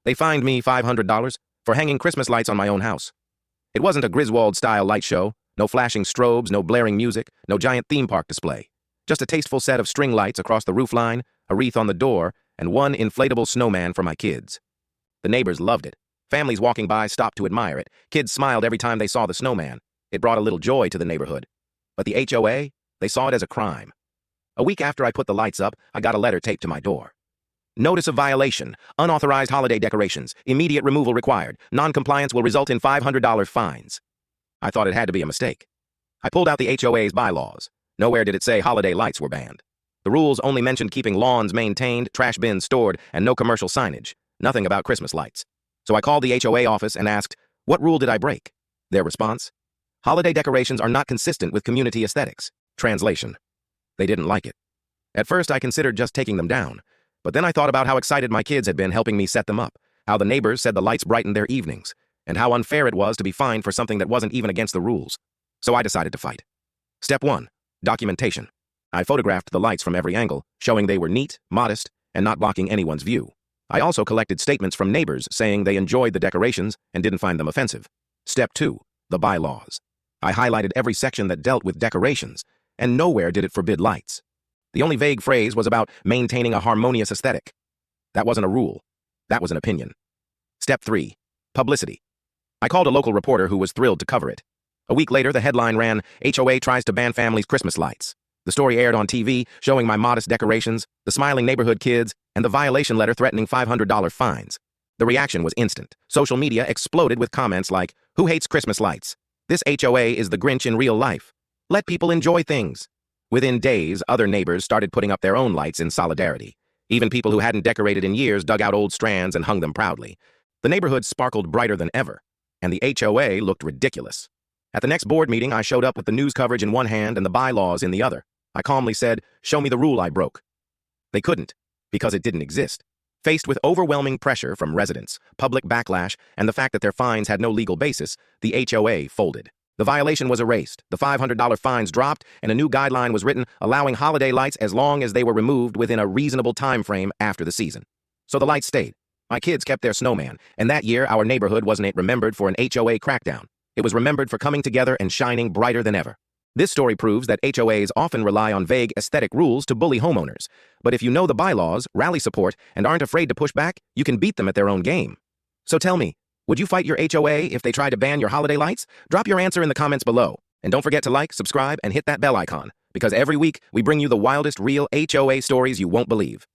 They fined me $500 for hanging Christmas lights on my own house. It wasn't a Griswold-style light show, no flashing strobes, no blaring music, no giant theme park display. Just a tasteful set of string lights across the roofline, a wreath on the door, and one inflatable snowman for my kids. The neighbors loved it. Families walking by stopped to admire it. Kids smiled every time they saw the snowman. It brought a little joy to the neighborhood. But the HOA, they saw it as a crime. A week after I put the lights up, I got a letter taped to my door. Notice of violation, unauthorized holiday decorations, immediate removal required, non-compliance will result in $500 fines. I thought it had to be a mistake. I pulled out the HOA's bylaws. Nowhere did it say holiday lights were banned. The rules only mentioned keeping lawns maintained, trash bins stored, and no commercial signage. Nothing about Christmas lights. So I called the HOA office and asked, what rule did I break? Their response? Holiday decorations are not consistent with community aesthetics. Translation. They didn't like it. At first I considered just taking them down, but then I thought about how excited my kids had been helping me set them up, how the neighbors said the lights brightened their evenings, and how unfair it was to be fined for something that wasn't even against the rules. So I decided to fight. Step 1. Documentation. I photographed the lights from every angle, showing they were neat, modest, and not blocking anyone's view. I also collected statements from neighbors saying they enjoyed the decorations and didn't find them offensive. Step 2. The bylaws. I highlighted every section that dealt with decorations, and nowhere did it forbid lights. The only vague phrase was about maintaining a harmonious aesthetic. That wasn't a rule. That was an opinion. Step 3. Publicity. I called a local reporter who was thrilled to cover it. A week later, the headline ran, HOA tries to ban families' Christmas lights. The story aired on TV, showing my modest decorations, the smiling neighborhood kids, and the violation letter threatening $500 fines. The reaction was instant. Social media exploded with comments like, "Who hates Christmas lights? This HOA is the Grinch in real life. Let people enjoy things." Within days, other neighbors started putting up their own lights in solidarity. Even people who hadn't decorated in years dug out old strands and hung them proudly. The neighborhood sparkled brighter than ever, and the HOA looked ridiculous. At the next board meeting, I showed up with the news coverage in one hand and the bylaws in the other. I calmly said, "Show me the rule I broke." They couldn't, because it didn't exist. Faced with overwhelming pressure from residents, public backlash, and the fact that their fines had no legal basis, the HOA folded. The violation was erased, the $500 fines dropped, and a new guideline was written allowing holiday lights as long as they were removed within a reasonable time frame after the season. So the lights stayed. My kids kept their snowman, and that year our neighborhood wasn't remembered for an HOA crackdown. It was remembered for coming together and shining brighter than ever. This story proves that HOAs often rely on vague aesthetic rules to bully homeowners. But if you know the bylaws, rally support, and aren't afraid to push back, you can beat them at their own game. So tell me, would you fight your HOA if they tried to ban your holiday lights? Drop your answer in the comments below. And don't forget to like, subscribe, and hit that bell icon, because every week we bring you the wildest real HOA stories you won't believe.